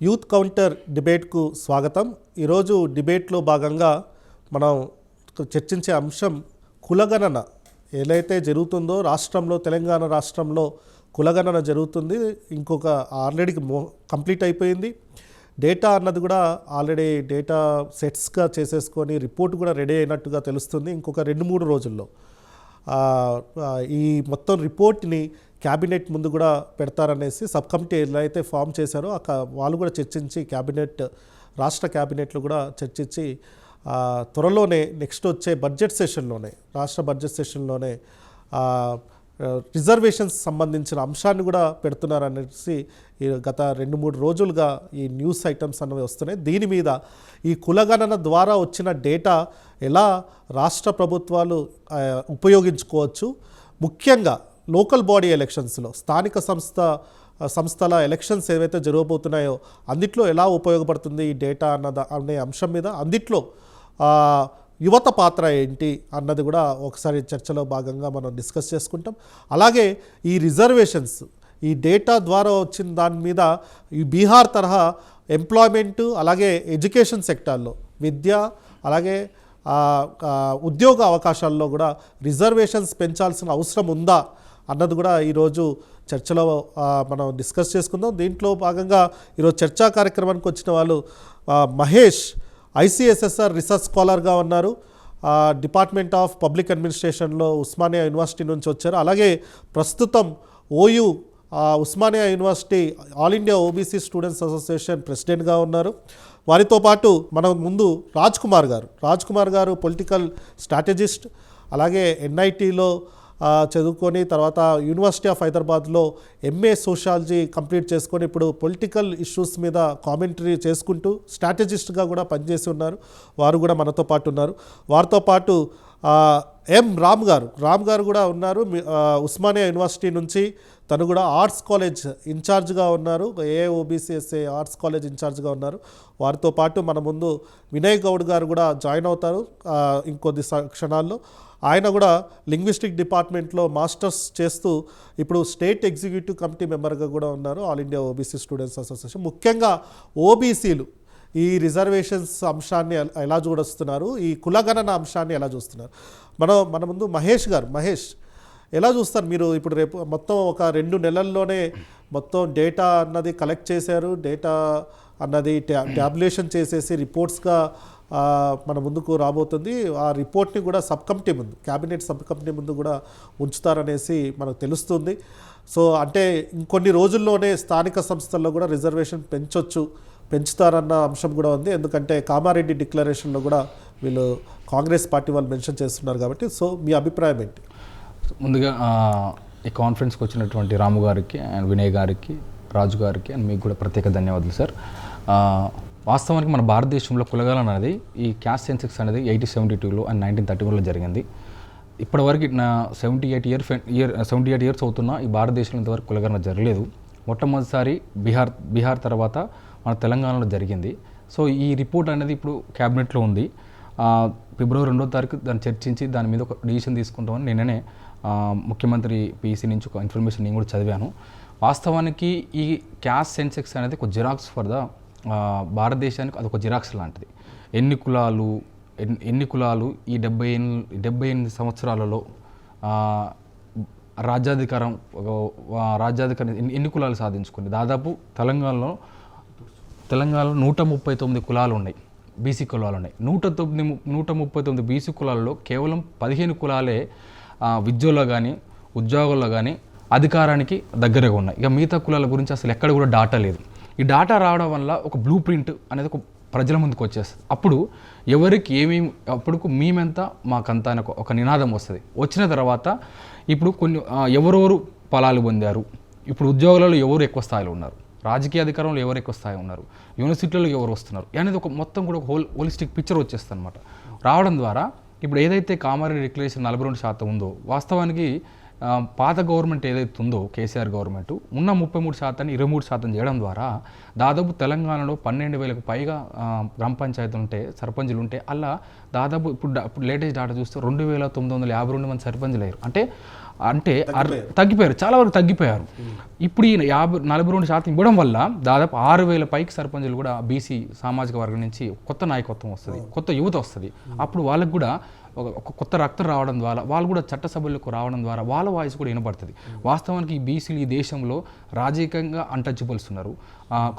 Youth counter డిబేట్కు స్వాగతం. ఈరోజు డిబేట్లో భాగంగా మనం చర్చించే అంశం కులగణన ఏదైతే జరుగుతుందో రాష్ట్రంలో, తెలంగాణ రాష్ట్రంలో కులగణన జరుగుతుంది. ఇంకొక ఆల్రెడీ కంప్లీట్ అయిపోయింది. డేటా అన్నది కూడా ఆల్రెడీ డేటా సెట్స్గా చేసేసుకొని రిపోర్ట్ కూడా రెడీ అయినట్టుగా తెలుస్తుంది. ఇంకొక 2-3 రోజుల్లో ఈ మొత్తం రిపోర్ట్ని క్యాబినెట్ ముందు కూడా పెడతారనేసి సబ్ కమిటీ ఎలా అయితే ఫామ్ చేశారో వాళ్ళు కూడా చర్చించి రాష్ట్ర క్యాబినెట్లో కూడా చర్చించి త్వరలోనే నెక్స్ట్ వచ్చే బడ్జెట్ సెషన్లోనే, రాష్ట్ర బడ్జెట్ సెషన్లోనే రిజర్వేషన్స్ సంబంధించిన అంశాన్ని కూడా పెడుతున్నారనేసి గత 2-3 రోజులుగా ఈ న్యూస్ ఐటమ్స్ అన్నవి వస్తున్నాయి. దీని మీద ఈ కులగణన ద్వారా వచ్చిన డేటా ఎలా రాష్ట్ర ప్రభుత్వాలు ఉపయోగించుకోవచ్చు, ముఖ్యంగా లోకల్ బాడీ ఎలక్షన్స్లో స్థానిక సంస్థల ఎలక్షన్స్ ఏవైతే జరగబోతున్నాయో అందుట్లో ఎలా ఉపయోగపడుతుంది ఈ డేటా అనే అంశం మీద, అందుట్లో యువత పాత్ర ఏంటి అన్నది కూడా ఒకసారి చర్చలో భాగంగా మనం డిస్కస్ చేసుకుంటాం. అలాగే ఈ రిజర్వేషన్స్, ఈ డేటా ద్వారా వచ్చిన దాని మీద ఈ బీహార్ తరహా ఎంప్లాయ్మెంటు, అలాగే ఎడ్యుకేషన్ సెక్టార్లో విద్య, అలాగే ఉద్యోగ అవకాశాల్లో కూడా రిజర్వేషన్స్ పెంచాల్సిన అవసరం ఉందా అన్నది కూడా ఈరోజు చర్చలో మనం డిస్కస్ చేసుకుందాం. దీంట్లో భాగంగా ఈరోజు చర్చా కార్యక్రమానికి వచ్చిన వాళ్ళు మహేష్ ICSSR రీసెర్చ్ స్కాలర్గా ఉన్నారు, డిపార్ట్మెంట్ ఆఫ్ పబ్లిక్ అడ్మినిస్ట్రేషన్లో ఉస్మానియా యూనివర్సిటీ నుంచి వచ్చారు. అలాగే ప్రస్తుతం OU Osmania university all India OBC students association ప్రెసిడెంట్గా ఉన్నారు. వారితో పాటు మన ముందు రాజ్ కుమార్ గారు పొలిటికల్ స్ట్రాటజిస్ట్, అలాగే NITలో చదువుకొని తర్వాత యూనివర్సిటీ ఆఫ్ హైదరాబాద్లో MA సోషాలజీ కంప్లీట్ చేసుకొని ఇప్పుడు పొలిటికల్ ఇష్యూస్ మీద కామెంటరీ చేసుకుంటూ స్ట్రాటజిస్ట్గా కూడా పనిచేసి ఉన్నారు. వారు కూడా మనతో పాటు ఉన్నారు. వారితో పాటు రామ్ గారు కూడా ఉన్నారు. ఉస్మానియా యూనివర్సిటీ నుంచి తను కూడా ఆర్ట్స్ కాలేజ్ ఇన్ఛార్జ్గా ఉన్నారు, AOBCSA ఆర్ట్స్ కాలేజ్ ఇన్ఛార్జ్గా ఉన్నారు. వారితో పాటు మన ముందు వినయ్ గౌడ్ గారు కూడా జాయిన్ అవుతారు ఇంకొద్ది క్షణాల్లో. ఆయన కూడా లింగ్విస్టిక్ డిపార్ట్మెంట్లో మాస్టర్స్ చేస్తూ ఇప్పుడు స్టేట్ ఎగ్జిక్యూటివ్ కమిటీ మెంబర్గా కూడా ఉన్నారు all India OBC students association. ముఖ్యంగా ఓబీసీలు ఈ రిజర్వేషన్స్ అంశాన్ని ఎలా చూడొస్తున్నారు, ఈ కులగణన అంశాన్ని ఎలా చూస్తున్నారు. మన ముందు మహేష్ ఎలా చూస్తారు మీరు? ఇప్పుడు రేపు మొత్తం ఒక 2 నెలల్లోనే మొత్తం డేటా అన్నది కలెక్ట్ చేశారు, డేటా అన్నది ట్యాబ్యులేషన్ చేసేసి రిపోర్ట్స్గా మన ముందుకు రాబోతుంది. ఆ రిపోర్ట్ని కూడా క్యాబినెట్ సబ్ కమిటీ ముందు కూడా ఉంచుతారనేసి మనకు తెలుస్తుంది. సో అంటే ఇంకొన్ని రోజుల్లోనే స్థానిక సంస్థల్లో కూడా రిజర్వేషన్ పెంచుతారన్న అంశం కూడా ఉంది. ఎందుకంటే కామారెడ్డి డిక్లరేషన్లో కూడా వీళ్ళు కాంగ్రెస్ పార్టీ వాళ్ళు మెన్షన్ చేస్తున్నారు కాబట్టి. సో మీ అభిప్రాయం ఏంటి? ముందుగా ఈ కాన్ఫరెన్స్కి వచ్చినటువంటి రాము గారికి అండ్ వినయ్ గారికి, రాజు గారికి అండ్ మీకు కూడా ప్రత్యేక ధన్యవాదాలు సార్. వాస్తవానికి మన భారతదేశంలో కులగణన అనేది ఈ క్యాస్ట్ సెన్సెక్స్ అనేది 1872లో అండ్ 1931లో జరిగింది. ఇప్పటివరకు నా 78 ఇయర్స్ అవుతున్నా ఈ భారతదేశంలో ఇంతవరకు కులగణన జరగలేదు. మొట్టమొదటిసారి బీహార్ తర్వాత మన తెలంగాణలో జరిగింది. సో ఈ రిపోర్ట్ అనేది ఇప్పుడు క్యాబినెట్లో ఉంది. ఫిబ్రవరి 2వ తారీఖు దాన్ని చర్చించి దాని మీద ఒక డిసిషన్ తీసుకుంటామని నిన్ననే ముఖ్యమంత్రి PC నుంచి ఒక ఇన్ఫర్మేషన్ నేను కూడా చదివాను. వాస్తవానికి ఈ క్యాస్ట్ సెన్సెక్స్ అనేది ఒక జిరాక్స్ ఫర్ ద భారతదేశానికి అదొక జిరాక్స్ లాంటిది. ఎన్ని కులాలు ఈ 78 సంవత్సరాలలో రాజ్యాధికారం ఎన్ని కులాలు సాధించుకుంది. దాదాపు తెలంగాణలో 139 కులాలు ఉన్నాయి, BC కులాలు ఉన్నాయి. 139 BC కులాలలో కేవలం 15 కులాలే విద్యలో కానీ ఉద్యోగాల్లో కానీ అధికారానికి దగ్గరగా ఉన్నాయి. ఇక మిగతా కులాల గురించి అసలు ఎక్కడ కూడా డాటా లేదు. ఈ డాటా రావడం వల్ల ఒక బ్లూ ప్రింట్ అనేది ఒక ప్రజల ముందుకు వచ్చేస్తుంది. అప్పుడు ఎవరికి ఏమేమి, అప్పుడు మేమెంత మాకంతా అని ఒక నినాదం వస్తుంది. వచ్చిన తర్వాత ఇప్పుడు ఎవరెవరు ఫలాలు పొందారు, ఇప్పుడు ఉద్యోగాలలో ఎవరు ఎక్కువ స్థాయిలో ఉన్నారు, రాజకీయ అధికారంలో ఎవరు ఎక్కువ స్థాయి ఉన్నారు, యూనివర్సిటీలలో ఎవరు వస్తున్నారు అనేది ఒక మొత్తం కూడా ఒక హోలిస్టిక్ పిక్చర్ వచ్చేస్తుంది అనమాట. రావడం ద్వారా ఇప్పుడు ఏదైతే కామారెడ్డి డిక్లరేషన్ 42% ఉందో, వాస్తవానికి పాత గవర్నమెంట్ ఏదైతే ఉందో కేసీఆర్ గవర్నమెంట్ ఉన్న 33%ని 23% చేయడం ద్వారా దాదాపు తెలంగాణలో 12,000కు పైగా గ్రామ పంచాయతీలు ఉంటే, సర్పంచులు ఉంటే, అలా దాదాపు ఇప్పుడు లేటెస్ట్ డాటా చూస్తే 2,952 మంది సర్పంచులు అయ్యారు. అంటే అంటే తగ్గిపోయారు, చాలా వరకు తగ్గిపోయారు. ఇప్పుడు ఈ 42% ఇవ్వడం వల్ల దాదాపు 6,000 పైకి సర్పంచులు కూడా బీసీ సామాజిక వర్గం నుంచి కొత్త నాయకత్వం వస్తుంది, కొత్త యువత వస్తుంది. అప్పుడు వాళ్ళకు కూడా ఒక కొత్త రక్తం రావడం ద్వారా, వాళ్ళు కూడా చట్టసభలకు రావడం ద్వారా వాళ్ళ వాయిస్ కూడా వినపడుతుంది. వాస్తవానికి ఈ బీసీలు ఈ దేశంలో రాజకీయంగా అన్టచబుల్స్ ఉన్నారు,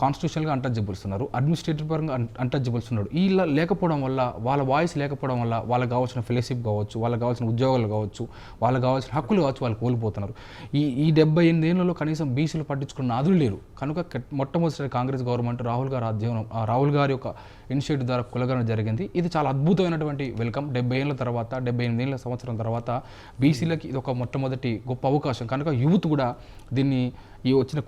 కాన్స్టిట్యూషనల్గా అన్టచబుల్స్ ఉన్నారు, అడ్మినిస్ట్రేటివ్ పరంగా అన్టచబుల్స్ ఉన్నారు. ఇలా లేకపోవడం వల్ల, వాళ్ళ వాయిస్ లేకపోవడం వల్ల వాళ్ళకి కావాల్సిన ఫెలోషిప్ కావచ్చు, వాళ్ళకి కావాల్సిన ఉద్యోగాలు కావచ్చు, వాళ్ళకి కావాల్సిన హక్కులు కావచ్చు, వాళ్ళు కోల్పోతున్నారు. ఈ 78 ఏళ్లలో కనీసం బీసీలు పట్టించుకున్న నాదులు లేరు. కనుక మొట్టమొదటిసారి కాంగ్రెస్ గవర్నమెంట్ రాహుల్ గారి యొక్క ఇనిషియేటివ్ ద్వారా కులగణన జరిగింది. ఇది చాలా అద్భుతమైనటువంటి వెల్కమ్. 70 ఏళ్ళ తర్వాత, 78 ఏళ్ళ సంవత్సరం తర్వాత బీసీలకి ఇది ఒక మొట్టమొదటి గొప్ప అవకాశం. కనుక యూత్ కూడా దీన్ని, ఈ వచ్చిన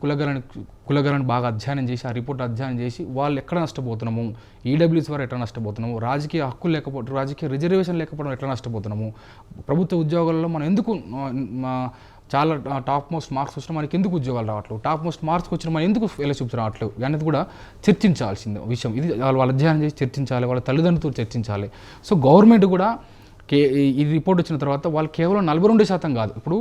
కులగణను బాగా అధ్యయనం చేసి, ఆ రిపోర్ట్ అధ్యయనం చేసి వాళ్ళు ఎక్కడ నష్టపోతున్నాము, ఈడబ్ల్యూస్ వారు ఎట్లా నష్టపోతున్నాము, రాజకీయ హక్కులు లేకపోవడం, రాజకీయ రిజర్వేషన్ లేకపోవడం ఎట్లా నష్టపోతున్నాము, ప్రభుత్వ ఉద్యోగాలలో మనం ఎందుకు చాలా టాప్ మోస్ట్ మార్క్స్ వచ్చినా మనకి ఎందుకు ఉద్యోగాలు రావట్లేదు, టాప్ మోస్ట్ మార్క్స్ వచ్చినా మనం ఎందుకు ఫెలోషిప్స్ రావట్లేదు అనేది కూడా చర్చించాల్సింది విషయం. ఇది వాళ్ళు అధ్యయనం చేసి చర్చించాలి, వాళ్ళ తల్లిదండ్రులతో చర్చించాలి. సో గవర్నమెంట్ కూడా ఈ రిపోర్ట్ వచ్చిన తర్వాత వాళ్ళు కేవలం 42% కాదు, ఇప్పుడు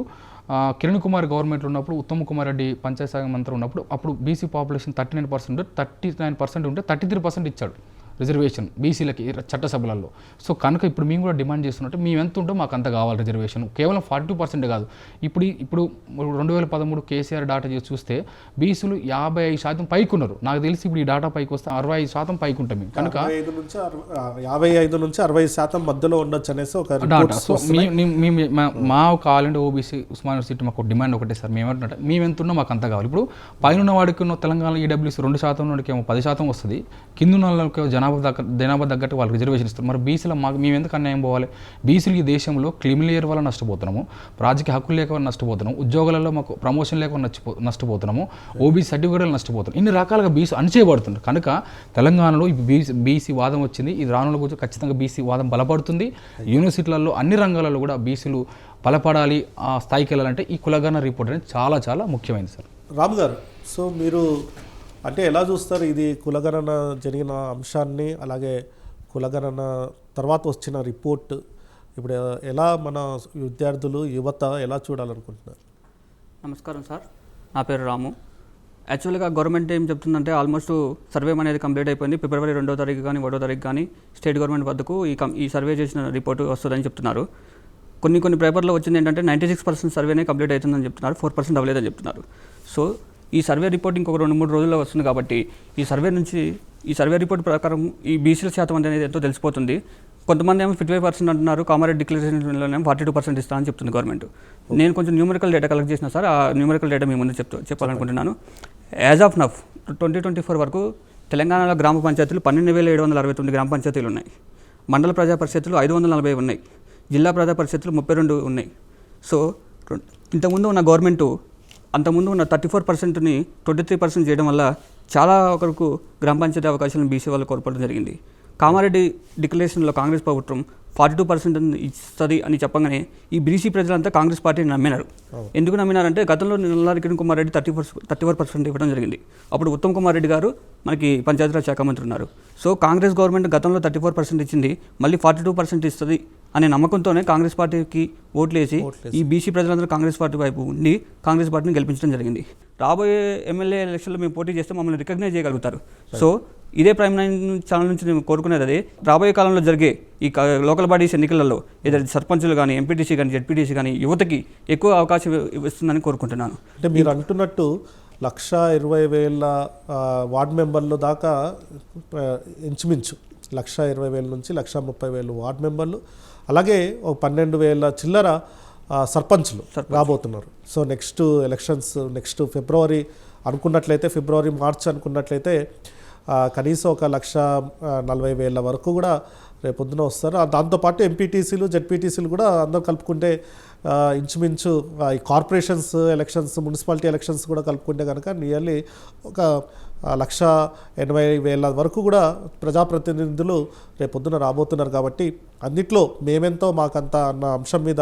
కిరణ్ కుమార్ గవర్నమెంట్లో ఉన్నప్పుడు, ఉత్తమ్ కుమార్ రెడ్డి పంచాయత్ శాఖ మంత్రి ఉన్నప్పుడు, అప్పుడు బీసీ పాపులేషన్ 39% ఉంటే 33% ఇచ్చాడు రిజర్వేషన్ బీసీలకి చట్టసభలలో. సో కనుక ఇప్పుడు మేము కూడా డిమాండ్ చేస్తున్నట్టు, మేము ఎంత ఉంటో మాకు అంత కావాలి రిజర్వేషన్. కేవలం 42% కాదు, ఇప్పుడు 2013 కేసీఆర్ డాటా చేసి చూస్తే బీసీలు 55% పైకి ఉన్నారు. నాకు తెలిసి ఇప్పుడు ఈ డాటా పైకి వస్తే 65% పైకి ఉంటాం మేము. కనుక 55 నుంచి 60% మధ్యలో ఉండొచ్చు అనేసి ఒక డాటా. సో మా ఒక all India OBC Osmania university మాకు డిమాండ్ ఒకటే సార్, మేమంటే మేము ఎంత ఉన్నా మాకు అంత కావాలి. ఇప్పుడు పైన వాడికి ఉన్న తెలంగాణ ఈడబ్ల్యూసీ 2% ఉన్నవాడికి ఏమో 10% వస్తుంది, కింద ఉన్న వాళ్ళకి జనాభా తగ్గట్టు వాళ్ళకి రిజర్వేషన్ ఇస్తారు. మరి బీసీలో మేము ఎందుకు అన్యాయం పోవాలి? బీసీలు ఈ దేశంలో క్రిమినల్ వల్ల నష్టపోతున్నాము, రాజకీయ హక్కులు లేక నష్టపోతున్నాము, ఉద్యోగాలలో మాకు ప్రమోషన్ లేక నష్టపోతున్నాము, ఓబీసీ సర్టిఫికేట్లు నష్టపోతున్నాం. ఇన్ని రకాలుగా బీసీ అణచివేయబడుతుంది. కనుక తెలంగాణలో బీసీ వాదం వచ్చింది. ఇది రానుల గురించి ఖచ్చితంగా బీసీ వాదం బలపడుతుంది. యూనివర్సిటీలలో అన్ని రంగాలలో కూడా బీసీలు బలపడాలి, ఆ స్థాయికి వెళ్ళాలంటే ఈ కులగణన రిపోర్ట్ అనేది చాలా చాలా ముఖ్యమైనది సార్. రామ్ గారు, సో మీరు అంటే ఎలా చూస్తారు ఇది కులగణన జరిగిన అంశాన్ని, అలాగే కులగణన తర్వాత వచ్చిన రిపోర్ట్ ఇప్పుడు ఎలా మన విద్యార్థులు యువత ఎలా చూడాలనుకుంటున్నారు? నమస్కారం సార్, నా పేరు రాము. యాక్చువల్గా గవర్నమెంట్ ఏం చెప్తుందంటే ఆల్మోస్ట్ సర్వే అనేది కంప్లీట్ అయిపోయింది. ఫిబ్రవరి 2వ తారీఖు కానీ 1వ తారీఖు కానీ స్టేట్ గవర్నమెంట్ వద్దకు ఈ సర్వే చేసిన రిపోర్ట్ వస్తుందని చెప్తున్నారు. కొన్ని పేపర్లో వచ్చింది ఏంటంటే 96% సర్వేనే కంప్లీట్ అవుతుందని చెప్తున్నారు, 4% అవ్వలేదని చెప్తున్నారు. సో ఈ సర్వే రిపోర్ట్ ఇంకొక 2-3 రోజుల్లో వస్తుంది కాబట్టి ఈ సర్వే రిపోర్ట్ ప్రకారం ఈ బీసీల శాతం అనేది ఎంతో తెలిసిపోతుంది. కొంతమంది ఏమో 55% అంటున్నారు, కామారెడ్డి డిక్లరేషన్లోనేమో 42% ఇస్తామని చెప్తుంది గవర్నమెంట్. నేను కొంచెం న్యూమరికల్ డేటా కలెక్ట్ చేసిన సార్, ఆ న్యూమరికల్ డేటా మీ ముందు చెప్పాలనుకుంటున్నాను. యాజ్ ఆఫ్ నఫ్ 2024 వరకు తెలంగాణలో గ్రామ పంచాయతీలు 12,769 గ్రామ పంచాయతీలు ఉన్నాయి. మండల ప్రజా పరిషత్తులు 540 ఉన్నాయి. జిల్లా ప్రజా పరిషత్తులు 32 ఉన్నాయి. సో ఇంతకుముందు ఉన్న గవర్నమెంటు అంతకుముందు ఉన్న 34%ని 23% చేయడం వల్ల చాలా ఒకరికి గ్రామ పంచాయతీ అవకాశాలను బీసీ వాళ్ళు కోల్పోవడం జరిగింది. కామారెడ్డి డిక్లరేషన్లో కాంగ్రెస్ ప్రభుత్వం 42% ఇస్తుంది అని చెప్పగానే ఈ బీసీ ప్రజలంతా కాంగ్రెస్ పార్టీని నమ్మినారు. ఎందుకు నమ్మినారంటే గతంలో నల్లారి కిరణ్ కుమార్ రెడ్డి 34% ఇవ్వడం జరిగింది. అప్పుడు ఉత్తమ్ కుమార్ రెడ్డి గారు మనకి పంచాయతీరాజ్ శాఖ మంత్రి ఉన్నారు. సో కాంగ్రెస్ గవర్నమెంట్ గతంలో 34% ఇచ్చింది, మళ్ళీ 42% ఇస్తుంది అనే నమ్మకంతోనే కాంగ్రెస్ పార్టీకి ఓట్లేసి ఈ బీసీ ప్రజలందరూ కాంగ్రెస్ పార్టీ వైపు ఉండి కాంగ్రెస్ పార్టీని గెలిపించడం జరిగింది. రాబోయే ఎమ్మెల్యే ఎలక్షన్లో మేము పోటీ చేస్తే మమ్మల్ని రికగ్నైజ్ చేయగలుగుతారు. సో ఇదే ప్రైమ్ 9 ఛానల్ నుంచి నేను కోరుకునేది అదే, రాబోయే కాలంలో జరిగే ఈ లోకల్ బాడీస్ ఎన్నికలలో ఏదైతే సర్పంచులు కానీ, ఎంపీటీసీ కానీ, జెడ్పీటీసీ కానీ యువతకి ఎక్కువ అవకాశం ఇస్తుందని కోరుకుంటున్నాను. అంటే మీరు అంటున్నట్టు 1,20,000 వార్డు మెంబర్లు దాకా ఇంచుమించు 1,20,000 నుంచి 1,30,000 వార్డు మెంబర్లు, అలాగే ఒక 12,000 చిల్లర సర్పంచ్లు రాబోతున్నారు. So next elections next February అనుకున్నట్లయితే, ఫిబ్రవరి మార్చ్ అనుకున్నట్లయితే కనీసం ఒక 1,40,000 వరకు కూడా రేపొద్దున వస్తారు. దాంతోపాటు ఎంపీటీసీలు, జెడ్పీటీసీలు కూడా అందరూ కలుపుకుంటే ఇంచుమించు ఈ కార్పొరేషన్స్ ఎలక్షన్స్, మున్సిపాలిటీ ఎలక్షన్స్ కూడా కలుపుకుంటే కనుక నియర్లీ ఒక 1,80,000 వరకు కూడా ప్రజాప్రతినిధులు రేపొద్దున రాబోతున్నారు. కాబట్టి అన్నిట్లో మేమెంతో మాకంత అన్న అంశం మీద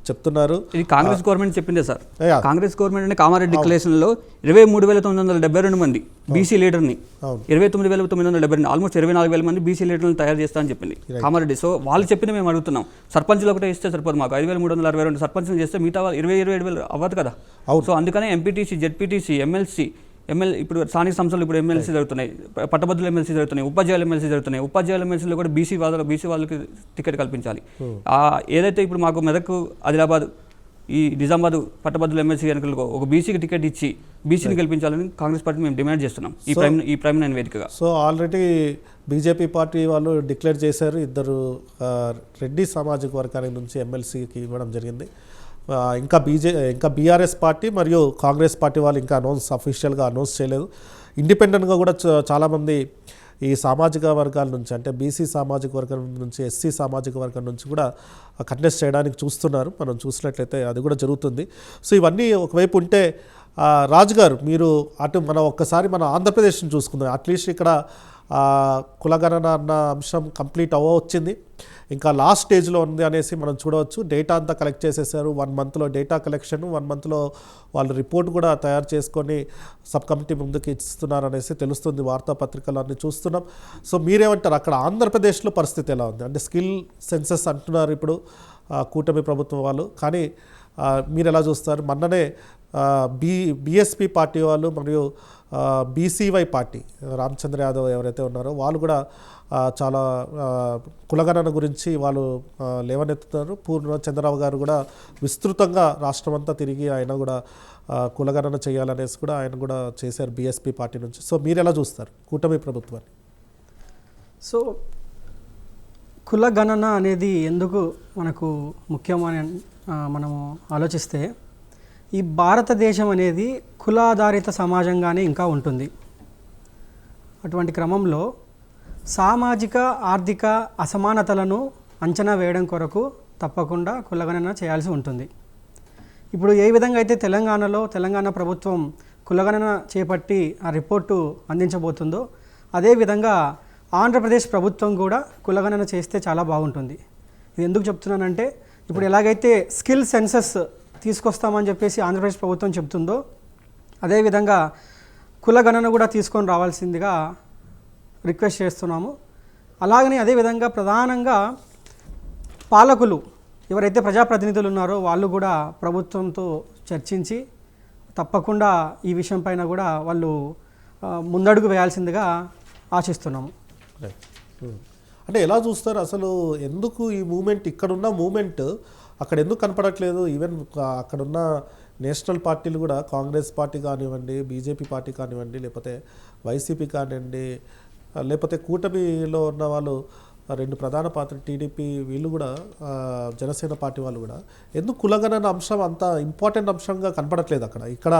చెప్తున్నారు. ఇది కాంగ్రెస్ గవర్నమెంట్ చెప్పిందే సార్. కాంగ్రెస్ గవర్నమెంట్ అంటే కామారెడ్డి డిక్లరేషన్లో 23,972 మంది బీసీ లీడర్ని, 29,972 ఆల్మోస్ట్ 24,000 మంది బీసీ లీడర్లను తయారు చేస్తా అని చెప్పింది కామారెడ్డి. సో వాళ్ళు చెప్పింది మేము అడుగుతున్నాం. సర్పంచ్లు ఒకటే ఇస్తే సరిపోదు, మాకు 5,362 సర్పంచ్ని చేస్తే మిగతా 27,000 అవ్వదు కదా. సో అందుకనే ఎంపీటీసీ, జెడ్పీటీసీ, ఇప్పుడు స్థానిక సంస్థలు ఇప్పుడు ఎమ్మెల్సీ జరుగుతున్నాయి, పట్టభద్రులు ఎమ్మెల్సీ జరుగుతున్నాయి, ఉపాధ్యాయులు ఎమ్మెల్సీ జరుగుతున్నాయి. ఉపాధ్యాయుల ఎమ్మెల్సీలో కూడా బీసీ వాళ్ళకి టికెట్ కల్పించాలి. ఏదైతే ఇప్పుడు మాకు మెదక్, ఆదిలాబాద్, ఈ నిజామాబాద్ పట్టభద్రుల ఎమ్మెల్సీ ఎన్నికలకు ఒక బీసీకి టికెట్ ఇచ్చి బీసీని గెలిపించాలని కాంగ్రెస్ పార్టీ మేము డిమాండ్ చేస్తున్నాం ఈ ప్రైమ్ లైన్ వేదికగా. సో ఆల్రెడీ బీజేపీ పార్టీ వాళ్ళు డిక్లేర్ చేశారు, 2 రెడ్డి సామాజిక వర్గానికి నుంచి ఎమ్మెల్సీకి ఇవ్వడం జరిగింది. ఇంకా బీఆర్ఎస్ పార్టీ మరియు కాంగ్రెస్ పార్టీ వాళ్ళు ఇంకా అఫీషియల్గా అనౌన్స్ చేయలేదు. ఇండిపెండెంట్గా కూడా చాలామంది ఈ సామాజిక వర్గాల నుంచి, అంటే బీసీ సామాజిక వర్గం నుంచి, ఎస్సీ సామాజిక వర్గం నుంచి కూడా కంటెస్ట్ చేయడానికి చూస్తున్నారు. మనం చూసినట్లయితే అది కూడా జరుగుతుంది. సో ఇవన్నీ ఒకవైపు ఉంటే రాజు గారు, మీరు ఒక్కసారి మన ఆంధ్రప్రదేశ్ని చూసుకుందాం. అట్లీస్ట్ ఇక్కడ కులగణన అన్న అంశం కంప్లీట్ వచ్చింది, ఇంకా లాస్ట్ స్టేజ్లో ఉంది అనేసి మనం చూడవచ్చు. డేటా అంతా కలెక్ట్ చేసేసారు. 1 మంత్లో డేటా కలెక్షన్, 1 మంత్లో వాళ్ళు రిపోర్ట్ కూడా తయారు చేసుకొని సబ్ కమిటీ ముందుకు ఇస్తున్నారు అనేసి తెలుస్తుంది. వార్తాపత్రికలు అన్నీ చూస్తున్నాం. సో మీరేమంటారు, అక్కడ ఆంధ్రప్రదేశ్లో పరిస్థితి ఎలా ఉంది? అంటే స్కిల్ సెన్సస్ అంటున్నారు ఇప్పుడు కూటమి ప్రభుత్వం వాళ్ళు, కానీ మీరు ఎలా చూస్తారు? మొన్ననే బీఎస్పీ పార్టీ వాళ్ళు మరియు బీసీవై పార్టీ రామచంద్ర యాదవ్ ఎవరైతే ఉన్నారో వాళ్ళు కూడా చాలా కులగణన గురించి వాళ్ళు లేవనెత్తుతున్నారు. చంద్రరావు గారు కూడా విస్తృతంగా రాష్ట్రమంతా తిరిగి ఆయన కూడా కులగణన చేయాలనేసి కూడా ఆయన కూడా చేశారు బీఎస్పీ పార్టీ నుంచి. సో మీరు ఎలా చూస్తారు కూటమి ప్రభుత్వాన్ని? సో కులగణన అనేది ఎందుకు మనకు ముఖ్యమని మనము ఆలోచిస్తే, ఈ భారతదేశం అనేది కులాధారిత సమాజంగానే ఇంకా ఉంటుంది. అటువంటి క్రమంలో సామాజిక ఆర్థిక అసమానతలను అంచనా వేయడం కొరకు తప్పకుండా కులగణన చేయాల్సి ఉంటుంది. ఇప్పుడు ఏ విధంగా అయితే తెలంగాణ ప్రభుత్వం కులగణన చేపట్టి ఆ రిపోర్టు అందించబోతుందో, అదేవిధంగా ఆంధ్రప్రదేశ్ ప్రభుత్వం కూడా కులగణన చేస్తే చాలా బాగుంటుంది. ఇది ఎందుకు చెప్తున్నానంటే, ఇప్పుడు ఎలాగైతే స్కిల్ సెన్సస్ తీసుకొస్తామని చెప్పేసి ఆంధ్రప్రదేశ్ ప్రభుత్వం చెప్తుందో, అదేవిధంగా కులగణన కూడా తీసుకొని రావాల్సిందిగా రిక్వెస్ట్ చేస్తున్నాము. అలాగనే అదేవిధంగా ప్రధానంగా పాలకులు ఎవరైతే ప్రజాప్రతినిధులు ఉన్నారో వాళ్ళు కూడా ప్రభుత్వంతో చర్చించి తప్పకుండా ఈ విషయం పైన కూడా వాళ్ళు ముందడుగు వేయాల్సిందిగా ఆశిస్తున్నాము. అంటే ఎలా చూస్తారు అసలు, ఎందుకు ఈ మూమెంట్, ఇక్కడున్న మూమెంట్ అక్కడ ఎందుకు కనపడట్లేదు? ఈవెన్ అక్కడున్న నేషనల్ పార్టీలు కూడా, కాంగ్రెస్ పార్టీ కానివ్వండి, బీజేపీ పార్టీ కానివ్వండి, లేకపోతే వైసీపీ కానివ్వండి, లేకపోతే కూటమిలో ఉన్న వాళ్ళు 2 ప్రధాన పార్టీలు టీడీపీ, వీళ్ళు కూడా జనసేన పార్టీ వాళ్ళు కూడా ఎందుకు కులగణన అంశం అంత ఇంపార్టెంట్ అంశంగా కనపడట్లేదు? ఇక్కడ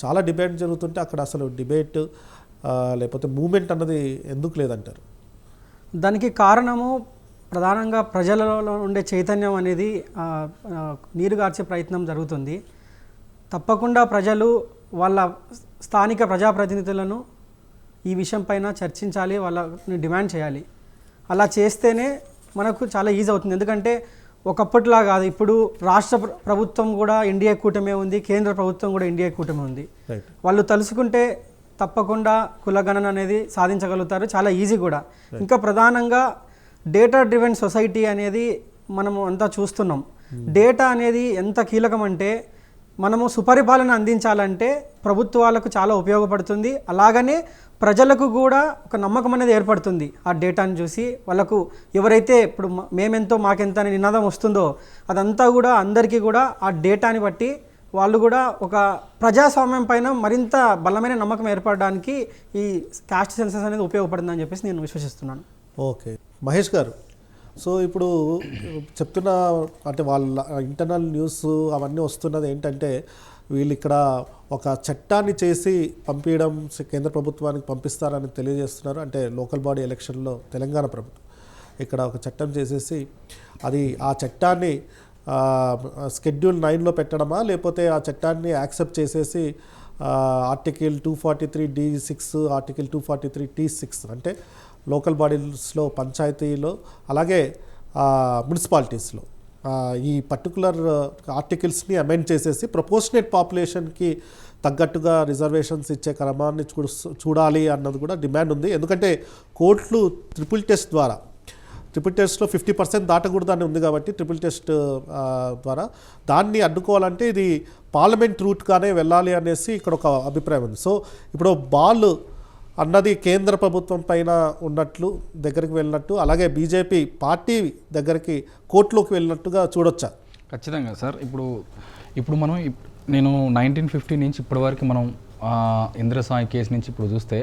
చాలా డిబేట్ జరుగుతుంటే అక్కడ అసలు డిబేట్ లేకపోతే మూమెంట్ అన్నది ఎందుకు లేదంటారు? దానికి కారణము ప్రధానంగా ప్రజలలో ఉండే చైతన్యం అనేది నీరుగార్చే ప్రయత్నం జరుగుతుంది. తప్పకుండా ప్రజలు వాళ్ళ స్థానిక ప్రజాప్రతినిధులను ఈ విషయం పైన చర్చించాలి, వాళ్ళని డిమాండ్ చేయాలి. అలా చేస్తేనే మనకు చాలా ఈజీ అవుతుంది. ఎందుకంటే ఒకప్పటిలా కాదు, ఇప్పుడు రాష్ట్ర ప్రభుత్వం కూడా ఎన్డీఏ కూటమే ఉంది, కేంద్ర ప్రభుత్వం కూడా ఎన్డీఏ కూటమే ఉంది. వాళ్ళు తలుసుకుంటే తప్పకుండా కులగణన అనేది సాధించగలుగుతారు, చాలా ఈజీ కూడా. ఇంకా ప్రధానంగా డేటా డ్రివెన్ సొసైటీ అనేది మనము అంతా చూస్తున్నాం. డేటా అనేది ఎంత కీలకం అంటే, మనము సుపరిపాలన అందించాలంటే ప్రభుత్వాలకు చాలా ఉపయోగపడుతుంది. అలాగనే ప్రజలకు కూడా ఒక నమ్మకం అనేది ఏర్పడుతుంది. ఆ డేటాను చూసి వాళ్ళకు ఎవరైతే ఇప్పుడు మేమెంతో మాకెంత అనే నినాదం వస్తుందో అదంతా కూడా అందరికీ కూడా ఆ డేటాని బట్టి వాళ్ళు కూడా ఒక ప్రజాస్వామ్యం పైన మరింత బలమైన నమ్మకం ఏర్పడడానికి ఈ క్యాస్ట్ సెన్సస్ అనేది ఉపయోగపడుతుందని చెప్పేసి నేను విశ్వసిస్తున్నాను. ఓకే, మహేష్ గారు, సో ఇప్పుడు చెప్తున్న అంటే వాళ్ళ ఇంటర్నల్ న్యూస్ అవన్నీ వస్తున్నది ఏంటంటే, వీళ్ళు ఇక్కడ ఒక చట్టాన్ని చేసి పంపించడం కేంద్ర ప్రభుత్వానికి పంపిస్తారని తెలియజేస్తున్నారు. అంటే లోకల్ బాడీ ఎలక్షన్లో తెలంగాణ ప్రభుత్వం ఇక్కడ ఒక చట్టం చేసేసి అది ఆ చట్టాన్ని షెడ్యూల్ 9లో పెట్టడమా, లేకపోతే ఆ చట్టాన్ని యాక్సెప్ట్ చేసేసి ఆర్టికల్ 243D6 ఆర్టికల్ 243T6 అంటే లోకల్ బాడీస్లో, పంచాయతీలో, అలాగే మున్సిపాలిటీస్లో ఈ పర్టికులర్ ఆర్టికల్స్ని అమెండ్ చేసేసి ప్రపోర్షనేట్ పాపులేషన్కి తగ్గట్టుగా రిజర్వేషన్స్ ఇచ్చే క్రమాన్ని చూడాలి అన్నది కూడా డిమాండ్ ఉంది. ఎందుకంటే కోర్టులు ట్రిపుల్ టెస్ట్ ద్వారా ట్రిపుల్ టెస్ట్లో 50% దాటకూడదని ఉంది కాబట్టి ట్రిపుల్ టెస్ట్ ద్వారా దాన్ని అడ్డుకోవాలంటే ఇది పార్లమెంట్ రూట్గానే వెళ్ళాలి అనేసి ఇక్కడ ఒక అభిప్రాయం ఉంది. సో ఇప్పుడు బాల్ అన్నది కేంద్ర ప్రభుత్వం పైన ఉన్నట్లు దగ్గరికి వెళ్ళినట్టు, అలాగే బీజేపీ పార్టీ దగ్గరికి కోర్టులోకి వెళ్ళినట్టుగా చూడొచ్చా? ఖచ్చితంగా సార్. ఇప్పుడు మనం నేను 1950 నుంచి ఇప్పటివరకు మనం ఇంద్రసాయి కేసు నుంచి ఇప్పుడు చూస్తే